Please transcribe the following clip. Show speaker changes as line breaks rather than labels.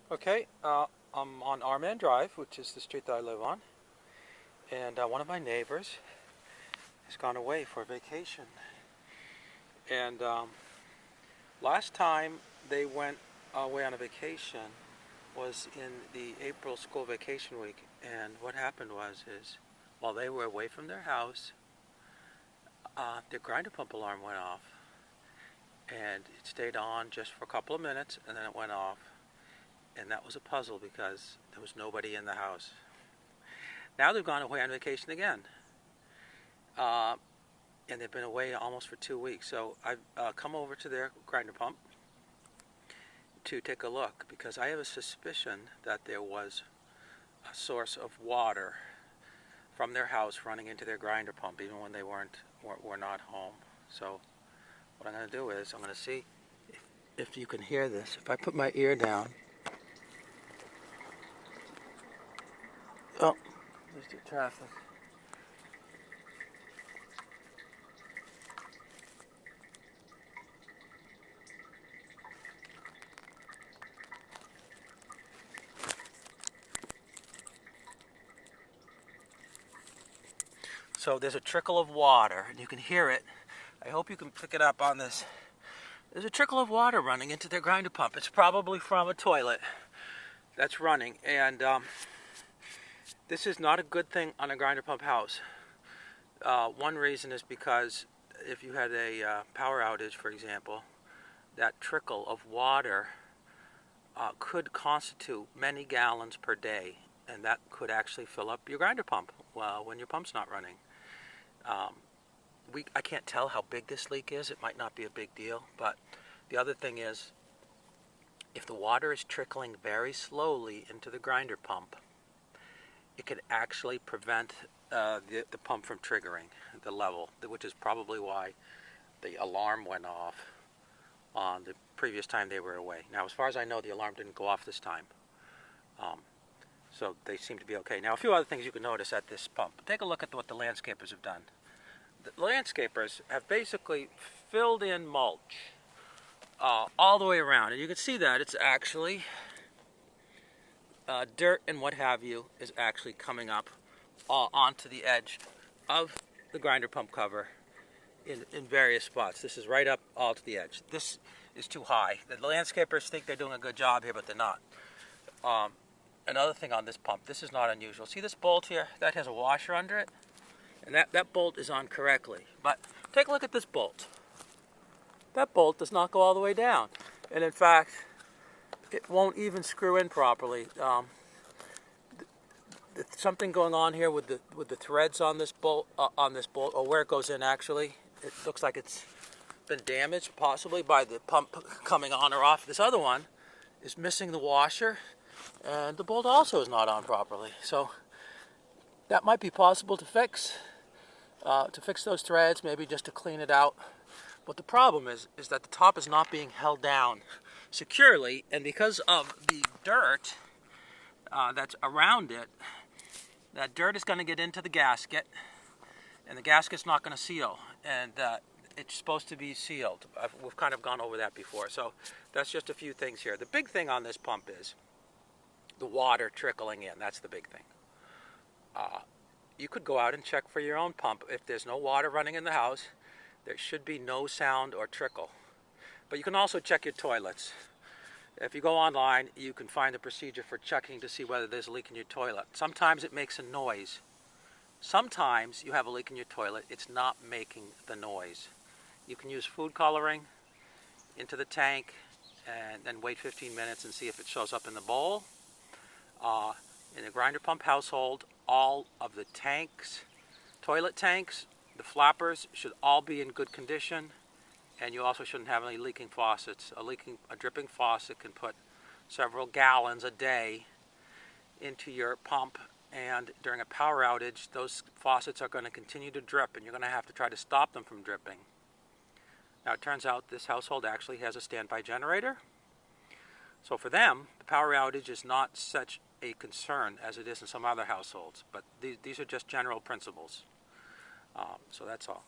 Okay, I'm on Armand Drive, which is the street that I live on, and one of my neighbors has gone away for vacation. And last time they went away on a vacation was in the April school vacation week. And what happened is while they were away from their house, their grinder pump alarm went off, and it stayed on just for a couple of minutes, and then it went off. And that was a puzzle because there was nobody in the house. Now they've gone away on vacation again. And they've been away almost for 2 weeks. So I've come over to their grinder pump to take a look because I have a suspicion that there was a source of water from their house running into their grinder pump even when they were not home. So what I'm going to do is I'm going to see if you can hear this. If I put my ear down. Oh, there's the traffic. So there's a trickle of water, and you can hear it. I hope you can pick it up on this. There's a trickle of water running into their grinder pump. It's probably from a toilet that's running, and this is not a good thing on a grinder pump house. One reason is because if you had a power outage, for example, that trickle of water could constitute many gallons per day, and that could actually fill up your grinder pump when your pump's not running. I can't tell how big this leak is. It might not be a big deal, but the other thing is, if the water is trickling very slowly into the grinder pump, it could actually prevent the pump from triggering the level, which is probably why the alarm went off on the previous time they were away. Now, as far as I know, the alarm didn't go off this time. So they seem to be okay. Now, a few other things you can notice at this pump. Take a look at what the landscapers have done. The landscapers have basically filled in mulch all the way around. And you can see that it's actually dirt and what have you is actually coming up onto the edge of the grinder pump cover in various spots. This is right up all to the edge. This is too high. The landscapers think they're doing a good job here, but they're not. Another thing on this pump, this is not unusual. See this bolt here? That has a washer under it. And that bolt is on correctly. But take a look at this bolt. That bolt does not go all the way down. And in fact, it won't even screw in properly. Something going on here with the threads on this bolt, or where it goes in actually. It looks like it's been damaged, possibly by the pump coming on or off. This other one is missing the washer, and the bolt also is not on properly. So that might be possible to fix those threads, maybe just to clean it out. But the problem is that the top is not being held down securely, and because of the dirt that's around it, that dirt is going to get into the gasket, and the gasket's not going to seal, and it's supposed to be sealed. We've kind of gone over that before, so that's just a few things here. The big thing on this pump is the water trickling in. That's the big thing. You could go out and check for your own pump. If there's no water running in the house, there should be no sound or trickle. But you can also check your toilets. If you go online, you can find a procedure for checking to see whether there's a leak in your toilet. Sometimes it makes a noise. Sometimes you have a leak in your toilet, it's not making the noise. You can use food coloring into the tank and then wait 15 minutes and see if it shows up in the bowl. In a grinder pump household, all of the tanks, toilet tanks, the flappers should all be in good condition, and you also shouldn't have any leaking faucets. A dripping faucet can put several gallons a day into your pump, and during a power outage, those faucets are going to continue to drip, and you're going to have to try to stop them from dripping. Now, it turns out this household actually has a standby generator. So for them, the power outage is not such a concern as it is in some other households. But these are just general principles. So that's all.